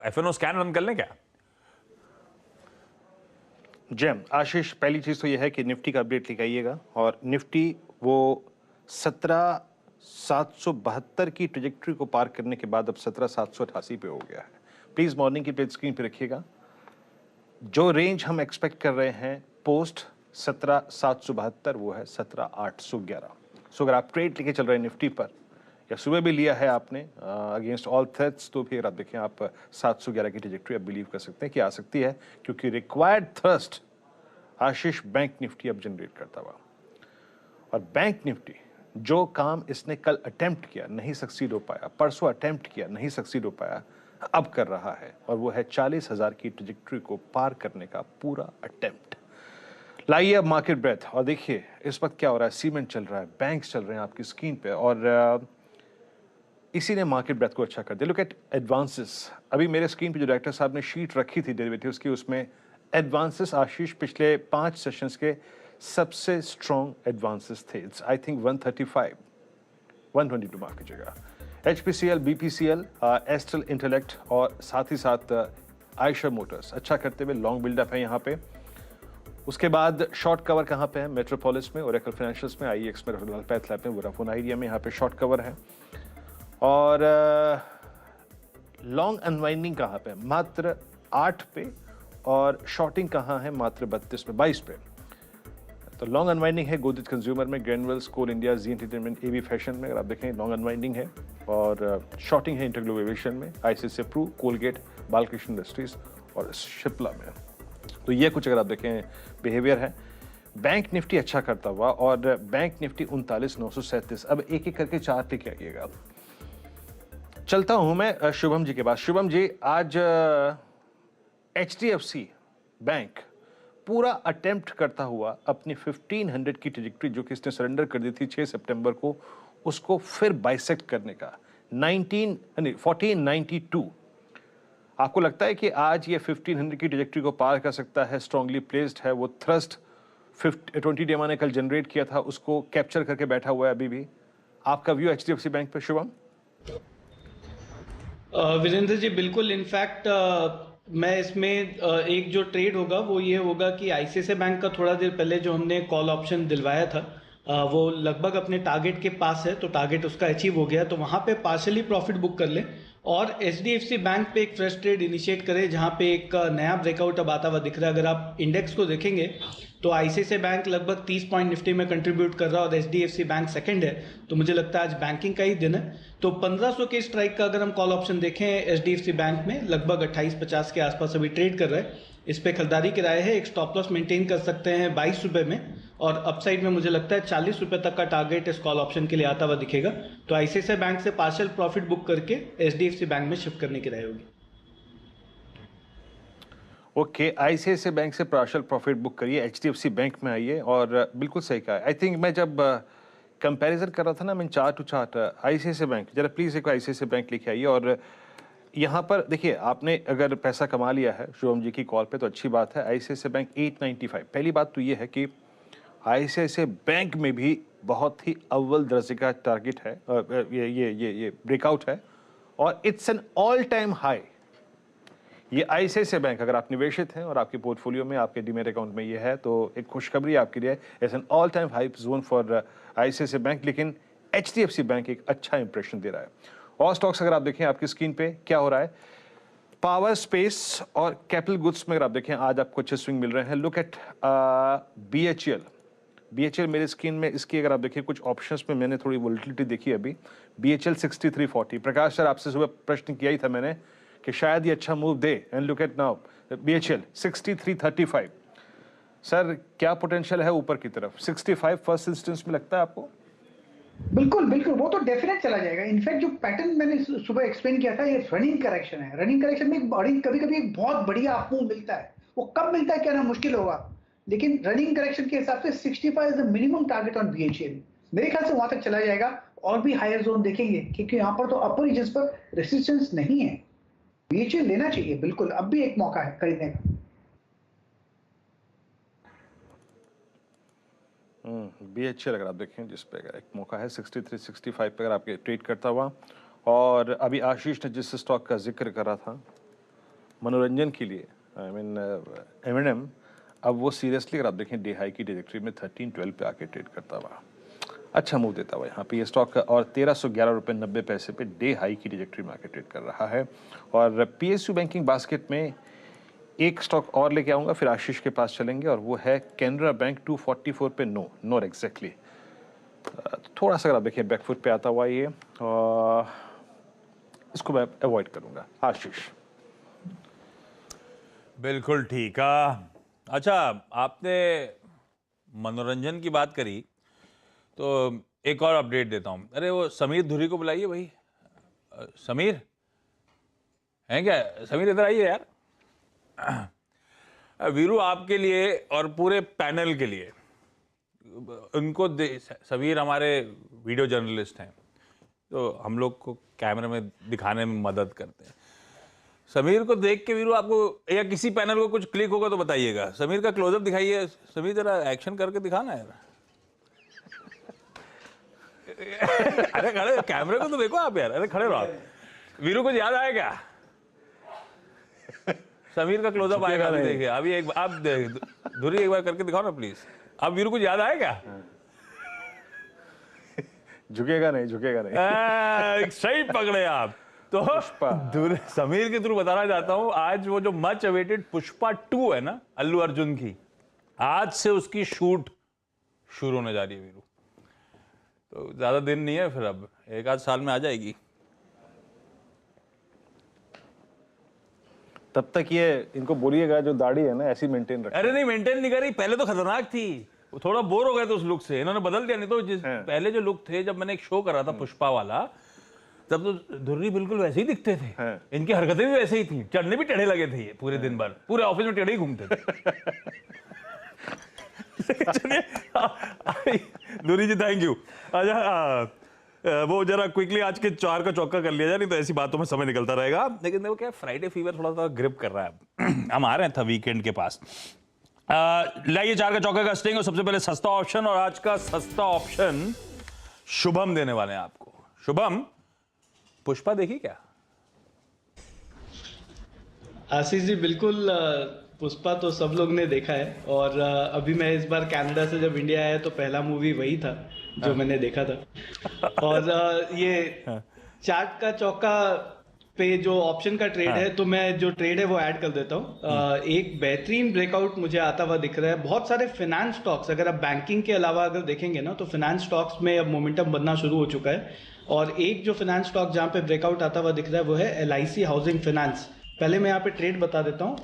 F&O scan run कर लें क्या? जैम आशीष, पहली चीज़ तो यह है कि निफ्टी का अपडेट लेके आइएगा और निफ्टी वो 17,772 की ट्रेजेक्ट्री को पार करने के बाद अब 17,788 पे हो गया है। प्लीज़ मॉर्निंग की पेज स्क्रीन पे रखिएगा। जो रेंज हम एक्सपेक्ट कर रहे हैं पोस्ट 17,772 वो है 17,811। सो अगर आप ट्रेड लेके चल रहे हैं निफ्टी पर या सुबह भी लिया है आपने अगेंस्ट ऑल थ्रेट्स, तो फिर आप देखें आप 711 की ट्रेजेक्ट्री आप बिलीव कर सकते हैं कि आ सकती है, क्योंकि रिक्वायर्ड थ्रस्ट आशीष बैंक निफ्टी अब जनरेट करता हुआ। और बैंक निफ्टी जो काम इसने कल अटेम्प्ट किया नहीं सक्सीड हो पाया, परसों अटेम्प्ट किया नहीं सक्सीड हो पाया, अब कर रहा है और वो है 40,000 की ट्रेजेक्ट्री को पार करने का पूरा अटेम्प्ट। लाइए अब मार्केट ब्रेथ और देखिए इस वक्त क्या हो रहा है। सीमेंट चल रहा है, बैंक्स चल रहे हैं आपकी स्क्रीन पे और इसी ने मार्केट ब्रेथ को अच्छा कर दिया। Look at advances. अभी मेरे स्क्रीन पे जो डायरेक्टर साहब ने शीट रखी थी डेरिवेटिव्स की, उसमें एडवांसेस आशीष पिछले 5 सेशंस के सबसे स्ट्रॉन्ग एडवांसेस थे। इट्स आई थिंक 135 122 मार्क कीजिएगा। HPCL, BPCL, एस्ट्रल इंटेलेक्ट और साथ ही साथ आयशर मोटर्स अच्छा करते हुए लॉन्ग बिल्डअप है यहाँ पे। उसके बाद शॉर्ट कवर कहाँ पे है? मेट्रोपोलिस में, ओरेकल फाइनेंशियल्स में, IEX में, पैथ लैब में, वोडाफोन आइडिया में यहाँ पे शॉर्ट कवर है। और लॉन्ग अनवाइंडिंग कहाँ पे? मात्र 8 पे। और शॉर्टिंग कहाँ है? मात्र 32 पे, 22 पे। तो लॉन्ग अनवाइंडिंग है गोदरेज कंज्यूमर में, ग्रैनुअल्स, कोल इंडिया, जी एंटरटेनमेंट, AB फैशन में। अगर आप देखें लॉन्ग अनवाइंडिंग है। और शॉर्टिंग है इंटरग्लोब एविएशन में, ICICI Pru, Colgate, Balkrishna Industries और शिप्ला में। तो ये कुछ अगर आप देखें बिहेवियर है। बैंक निफ्टी अच्छा करता हुआ और बैंक निफ्टी 39,937। अब एक एक करके चार्ट लेके आइएगा। चलता हूं मैं शुभम जी के पास। शुभम जी, आज HDFC बैंक पूरा अटेम्प्ट करता हुआ अपनी 1500 की ट्रेजेक्ट्री जो कि इसने सरेंडर कर दी थी 6 सितंबर को, उसको फिर बाइसेक्ट करने का 1492। आपको लगता है कि आज ये 1500 की ट्रेजेक्ट्री को पार कर सकता है? स्ट्रांगली प्लेस्ड है वो थ्रस्ट 20 डे ने कल जनरेट किया था, उसको कैप्चर करके बैठा हुआ है अभी भी। आपका व्यू HDFC बैंक पे शुभम? वीरेंद्र जी बिल्कुल। इनफैक्ट मैं इसमें एक जो ट्रेड होगा वो ये होगा कि आईसीआईसीआई बैंक का थोड़ा देर पहले जो हमने कॉल ऑप्शन दिलवाया था वो लगभग अपने टारगेट के पास है, तो टारगेट उसका अचीव हो गया, तो वहाँ पे पार्शली प्रॉफिट बुक कर लें और एचडीएफसी बैंक पे एक फ्रेश ट्रेड इनिशिएट करें जहाँ पे एक नया ब्रेकआउट अब आता हुआ दिख रहा है। अगर आप इंडेक्स को देखेंगे तो आईसीआईसीआई बैंक लगभग 30 पॉइंट निफ्टी में कंट्रीब्यूट कर रहा है और एचडीएफसी बैंक सेकंड है, तो मुझे लगता है आज बैंकिंग का ही दिन है। तो 1500 के स्ट्राइक का अगर हम कॉल ऑप्शन देखें एचडीएफसी बैंक में लगभग 2850 के आसपास अभी ट्रेड कर रहा है। इस पे खरीदारी की राय है। एक स्टॉप लॉस मेंटेन कर सकते हैं 22 रुपये में और अपसाइड में मुझे लगता है 40 रुपये तक का टारगेट इस कॉल ऑप्शन के लिए आता हुआ दिखेगा। तो आईसीआईसीआई बैंक से पार्शियल प्रॉफिट बुक करके एचडीएफसी बैंक में शिफ्ट करने की राय होगी। ओके, ICICI बैंक से पार्शियल प्रॉफिट बुक करिए, HDFC बैंक में आइए। और बिल्कुल सही कहा। आई थिंक मैं जब कंपैरिजन कर रहा था ना, मैं chart to chart ICICI bank, जरा प्लीज़ एक ICICI बैंक लेके आइए। और यहाँ पर देखिए, आपने अगर पैसा कमा लिया है शुभम जी की कॉल पे तो अच्छी बात है। ICICI bank 895। पहली बात तो ये है कि ICICI बैंक में भी बहुत ही अव्वल दर्जे का टारगेट है, ये ब्रेकआउट है और it's an all time high. ये ICICI बैंक अगर आप निवेशित हैं और आपके पोर्टफोलियो में, आपके डीमेट अकाउंट में ये है, तो एक खुशखबरी आपके लिए। It's an all time high zone for ICICI bank. लेकिन HDFC बैंक एक अच्छा इंप्रेशन दे रहा है। और स्टॉक्स अगर आप देखें आपकी स्क्रीन पे क्या हो रहा है, पावर, स्पेस और कैपिटल गुड्स में अगर आप देखें आज आपको अच्छे स्विंग मिल रहे हैं। लुक एट BHL मेरे स्क्रीन में, इसकी अगर आप देखिए कुछ ऑप्शंस में मैंने थोड़ी वोलेटिलिटी देखी अभी। BHL 6340। प्रकाश सर, आपसे सुबह प्रश्न किया ही था मैंने कि शायद ये अच्छा move they, and look at now BHL 6335। Sir क्या पोटेंशियल है ऊपर की तरफ? 65 फर्स्ट इंस्टेंस में लगता है आपको? बिल्कुल बिल्कुल, वो तो डेफिनेट चला जाएगा। इनफैक्ट जो पैटर्न मैंने सुबह एक्सप्लेन किया था, ये रनिंग करेक्शन है। रनिंग करेक्शन में एक बड़ी, कभी कभी एक बहुत बढ़िया अप मूव मिलता है। वो कब मिलता है क्या ना, मुश्किल होगा, लेकिन रनिंग करेक्शन के हिसाब से 65 is the minimum target on BHL। मेरे ख्याल से वहां तक चला जाएगा और भी हायर जोन देखेंगे, क्योंकि यहाँ पर तो अपर रीजन पर रेसिस्टेंस नहीं है। BHL लेना चाहिए बिल्कुल, अब भी एक मौका है खरीदने का। BHL अगर आप देखें जिस पे एक मौका है 63-65 पे अगर आपके ट्रेड करता हुआ। और अभी आशीष ने जिस स्टॉक का जिक्र करा था मनोरंजन के लिए आई मीन एम अब वो सीरियसली अगर आप देखें डे हाई की डिरेक्टरी में 13-12 पे आके ट्रेड करता हुआ अच्छा मूव देता हुआ यहाँ पे ये स्टॉक और 1311 रुपये 90 पैसे पे डे हाई की डिरेक्टरी में आके ट्रेड कर रहा है। और PSU बैंकिंग बास्केट में एक स्टॉक और लेके आऊँगा, फिर आशीष के पास चलेंगे और वो है कैनरा बैंक 244 पे नो एग्जैक्टली थोड़ा सा अगर आप देखिए बैकफुट पे आता हुआ ये इसको मैं अवॉइड करूँगा। आशीष बिल्कुल ठीक। अच्छा, आपने मनोरंजन की बात करी तो एक और अपडेट देता हूँ। अरे वो समीर धुरी को बुलाइए भाई। समीर हैं क्या? समीर इधर आइए यार। वीरू आपके लिए और पूरे पैनल के लिए उनको समीर हमारे वीडियो जर्नलिस्ट हैं तो हम लोग को कैमरे में दिखाने में मदद करते हैं। समीर को देख के वीरू आपको या किसी पैनल को कुछ क्लिक होगा तो बताइएगा। समीर का क्लोजअप दिखाइए। समीर जरा एक्शन करके दिखाना यार। अरे खड़े कैमरे को तो देखो आप यार। अरे खड़े रहो आप। वीरू को याद आएगा? समीर का क्लोजअप आएगा अभी देखिए। अभी एक आप धुरी एक बार करके दिखाओ ना प्लीज। अब वीरू को याद आएगा? झुकेगा नहीं। सही पकड़े आप। तो समीर के थ्रू बताना चाहता हूं, आज वो जो मच अवेटेड पुष्पा 2 है ना अल्लू अर्जुन की, आज से उसकी शूट शुरू होने जा रही है वीरू। तो ज्यादा दिन नहीं है, फिर अब 1 आध साल में आ जाएगी। तब तक ये इनको बोलिएगा जो दाढ़ी है ना ऐसी मेंटेन रखें। अरे नहीं, मेंटेन नहीं करी। पहले तो खतरनाक थी, वो थोड़ा बोर हो गए थे उस लुक से, इन्होंने बदल दिया। नहीं तो पहले जो लुक थे, जब मैंने एक शो करा था पुष्पा वाला, तब तो धुर्री बिल्कुल वैसे ही दिखते थे। इनकी हरकतें भी वैसे ही थी, चढ़ने भी टेढ़े लगे थे ये पूरे दिन भर, पूरे ऑफिस में टेढ़े ही घूमते थे। धुर्री जी थैंक यू। अच्छा, वो जरा क्विकली आज के 4 का चौका कर लिया जाए, नहीं तो ऐसी बातों में समय निकलता रहेगा। लेकिन देखो क्या, फ्राइडे फीवर थोड़ा सा ग्रिप कर रहा है। हम आ रहे हैं था वीकेंड के पास। लाइए 4 का चौका का स्टिंग। और सबसे पहले सस्ता ऑप्शन, और आज का सस्ता ऑप्शन शुभम देने वाले हैं आपको। शुभम, पुष्पा देखी क्या? आशीष जी बिल्कुल, पुष्पा तो सब लोग ने देखा है। और अभी मैं इस बार कनाडा से जब इंडिया आया तो पहला मूवी वही था जो मैंने देखा था। और ये चार्ट का चौका पे जो ऑप्शन का ट्रेड है, तो मैं जो ट्रेड है वो ऐड कर देता हूँ। एक बेहतरीन ब्रेकआउट मुझे आता हुआ दिख रहा है। बहुत सारे फाइनेंस स्टॉक्स, अगर आप बैंकिंग के अलावा अगर देखेंगे ना, तो फाइनेंस स्टॉक्स में अब मोमेंटम बनना शुरू हो चुका है। और एक जो फाइनेंस स्टॉक जहाँ पे ब्रेकआउट आता हुआ दिख रहा है वो है LIC हाउसिंग फाइनेंस। पहले मैं यहाँ पे ट्रेड बता देता हूँ।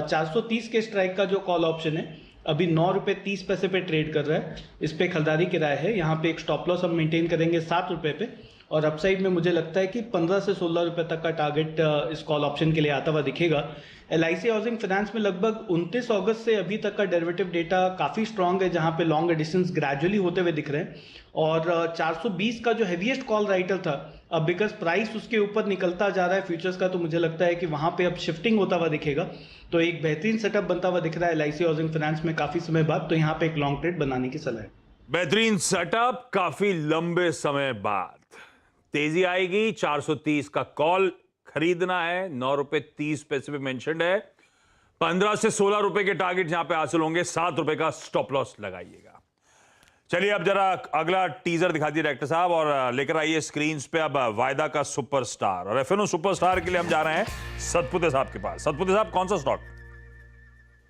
430 के स्ट्राइक का जो कॉल ऑप्शन है अभी 9 रुपये 30 पैसे पे ट्रेड कर रहा है। इस पे खरीदारी किराया है। यहाँ पे एक स्टॉप लॉस हम मेंटेन करेंगे 7 रुपये पे। और अपसाइड में मुझे लगता है कि 15 से 16 रुपये तक का टारगेट इस कॉल ऑप्शन के लिए आता हुआ दिखेगा। LIC हाउसिंग फाइनेंस में लगभग 29 अगस्त से अभी तक का डेरिवेटिव डेटा काफ़ी स्ट्रॉन्ग है, जहाँ पे लॉन्ग एडिशंस ग्रेजुअली होते हुए दिख रहे हैं। और 420 का जो हैवीएस्ट कॉल राइटर था, अब बिकॉज प्राइस उसके ऊपर निकलता जा रहा है फ्यूचर्स का, तो मुझे लगता है कि वहाँ पे अब शिफ्टिंग होता हुआ दिखेगा। तो एक बेहतरीन सेटअप बनता हुआ दिख रहा है LIC हाउसिंग फाइनेंस में काफ़ी समय बाद। तो यहाँ पे एक लॉन्ग ट्रेड बनाने की सलाह है। बेहतरीन सेटअप काफी लंबे समय बाद। तेजी आएगी। 430 का कॉल खरीदना है, 9 रुपए 30 पैसे पे मेंशन्ड है। 15 से 16 रुपए के टारगेट यहां पे हासिल होंगे। 7 रुपए का स्टॉप लॉस लगाइएगा। चलिए अब जरा अगला टीजर दिखा दिए डायरेक्टर साहब, और लेकर आइए स्क्रीन पे अब वायदा का सुपरस्टार। और FNO सुपरस्टार के लिए हम जा रहे हैं सतपुते साहब के पास। सतपुते साहब, कौन सा स्टॉक?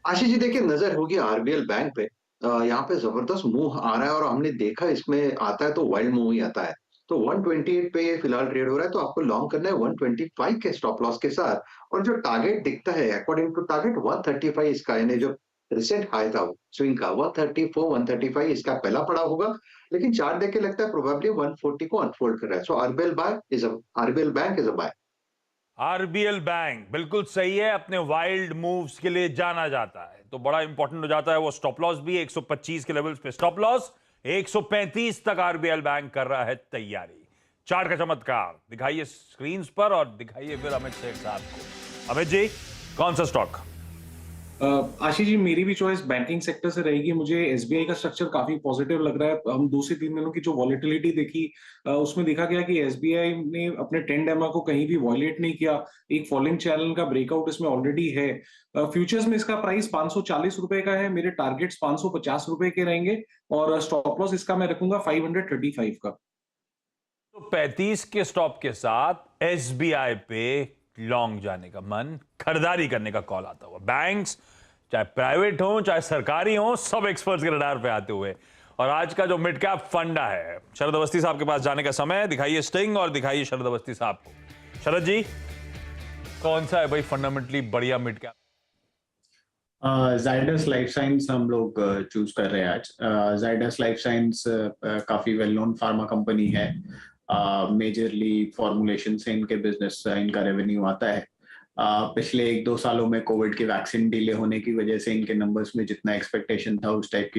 आशीष जी देखिए, नजर होगी RBL बैंक पे। यहाँ पे जबरदस्त मूव आ रहा है और हमने देखा इसमें आता है तो वाइल्ड मूव ही आता है। तो 128 पे ये फिलहाल ट्रेड हो रहा है, तो आपको लॉन्ग करना है 125 के स्टॉप लॉस के साथ। और जो टारगेट दिखता है अकॉर्डिंग टू टारगेट 135 इसका, यानी जो रिसेंट हाई था स्विंग का 134 135 इसका पहला पड़ा होगा। लेकिन चार्ट देख के लगता है प्रोबेबली 140 को अनफोल्ड कर रहा है। So RBL bank is a buy. RBL bank बिल्कुल सही है। अपने वाइल्ड मूव्स के लिए जाना जाता है, तो बड़ा इंपॉर्टेंट हो जाता है वो स्टॉप लॉस भी। 125 के लेवल्स पे स्टॉप लॉस, 135 तक RBL बैंक कर रहा है तैयारी। चार्ट का चमत्कार दिखाइए स्क्रीन पर और दिखाइए फिर अमित शेख साहब को। अमित जी, कौन सा स्टॉक? आशीष जी, मेरी भी चॉइस बैंकिंग सेक्टर से रहेगी। मुझे एसबीआई का स्ट्रक्चर काफी पॉजिटिव लग रहा है। हम 2 से 3 दिनों की जो वॉलेटिलिटी देखी, उसमें देखा गया कि एसबीआई ने अपने 10 डेमा को कहीं भी वॉयलेट नहीं किया। एक फॉलिंग चैनल का ब्रेकआउट इसमें ऑलरेडी है। फ्यूचर्स में इसका प्राइस 540 रुपए का है। मेरे टारगेट्स 550 रुपए के रहेंगे और स्टॉप लॉस इसका मैं रखूंगा 535 का। तो 35 के स्टॉप के साथ एसबीआई पे लॉन्ग जाने का मन, खरीदारी करने का कॉल आता हुआ। बैंक्स चाहे प्राइवेट हो चाहे सरकारी हो, सब एक्सपर्ट्स के रडार पे आते हुए। और आज का जो मिड कैप फंडा है, शरद अवस्थी साहब के पास जाने का समय। दिखाइए स्टिंग और दिखाइए शरद अवस्थी साहब को। शरद जी, कौन सा है भाई फंडामेंटली बढ़िया mid cap? Zydus life science हम लोग चूज कर रहे हैं आज। जाइडस लाइफ साइंस काफी वेल नोन फार्मा कंपनी है। मेजरली फॉर्मुलेशन से इनके बिजनेस, इनका रेवेन्यू आता है। पिछले 1-2 सालों में कोविड की वैक्सीन डिले होने की वजह से इनके नंबर्स में जितना एक्सपेक्टेशन था उस टाइप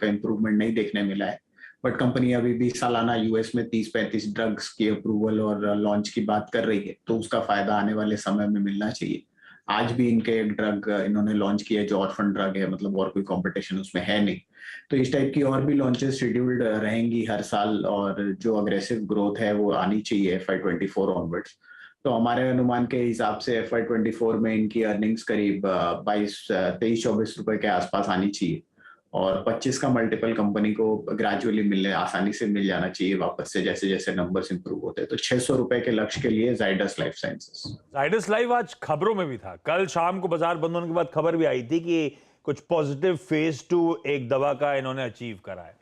का इम्प्रूवमेंट नहीं देखने मिला है। बट कंपनी अभी भी सालाना यूएस में 30-35 ड्रग्स की अप्रूवल और लॉन्च की बात कर रही है, तो उसका फायदा आने वाले समय में मिलना चाहिए। आज भी इनके एक ड्रग इन्होंने लॉन्च किया है जो ऑर्फन ड्रग है, मतलब और कोई कंपटीशन उसमें है नहीं। तो इस टाइप की और भी लॉन्चेस शेड्यूल्ड रहेंगी हर साल, और जो अग्रेसिव ग्रोथ है वो आनी चाहिए FY24 ऑनवर्ड्स। तो हमारे अनुमान के हिसाब से FY24 में इनकी अर्निंग्स करीब 23-24 रुपए के आसपास आनी चाहिए, और 25 का मल्टीपल कंपनी को ग्रेजुअली आसानी से मिल जाना चाहिए वापस से, जैसे जैसे नंबर्स इंप्रूव होते हैं। तो 600 रुपए के लक्ष्य के लिए Zydus life sciences. Zydus life आज खबरों में भी था। कल शाम को बाजार बंद होने के बाद खबर भी आई थी कि कुछ पॉजिटिव फेज 2 एक दवा का इन्होंने अचीव करा है।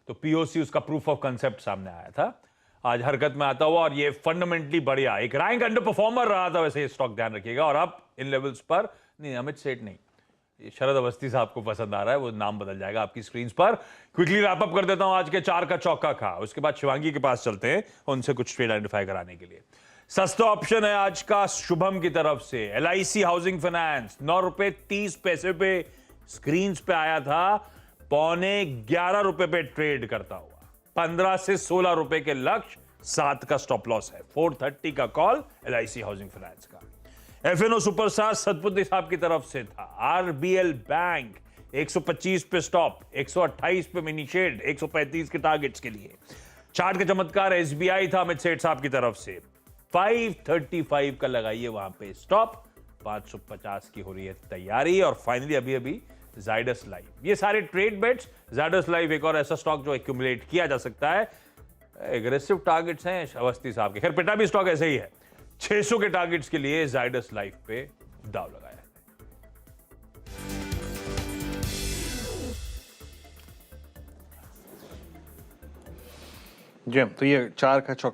तो पीओसी, उसका प्रूफ ऑफ कंसेप्ट सामने आया था। आज हरकत में आता हुआ, और ये फंडामेंटली बढ़िया, एक रैंक अंडर परफॉर्मर रहा था वैसे ये स्टॉक, ध्यान रखिएगा। और अब इन लेवल्स पर नहीं, अमित सेठ नहीं, ये शरद अवस्थी साहब को पसंद आ रहा है, वो नाम बदल जाएगा आपकी स्क्रीन पर। क्विकली रैप अप कर देता हूं आज के 4 का चौका खा, उसके बाद शिवांगी के पास चलते हैं उनसे कुछ ट्रेड आइडेंटिफाई कराने के लिए। सस्ता ऑप्शन है आज का शुभम की तरफ से, LIC हाउसिंग फाइनेंस, 9 रुपए 30 पैसे पे स्क्रीन पे आया था, 11.25 रुपए पे ट्रेड करता हुआ। 15 से 16 रुपए के लक्ष्य, 7 का स्टॉप लॉस है, 430 का कॉल LIC हाउसिंग फाइनेंस का। FNO सुपरस्टार सतपुती साहब की तरफ से था, RBL बैंक 125 पे स्टॉप, 128 पे मिनी शेड, 135 के टारगेट्स के लिए। चार्ट का चमत्कार SBI था अमित सेठ साहब की तरफ से, 535 का लगाइए वहां पे स्टॉप, 550 की हो रही है तैयारी। और फाइनली अभी जाइडस लाइफ। ये सारे ट्रेड बेट्स, जाइडस लाइफ एक और ऐसा स्टॉक जो एक्यूमुलेट किया जा सकता है। एग्रेसिव टारगेट्स हैं अवस्थी साहब के। खैर पिटा भी स्टॉक ऐसे ही है, 600 के टारगेट्स के लिए जाइडस लाइफ पे दाव लगाया है। जी, तो ये 4 का चौका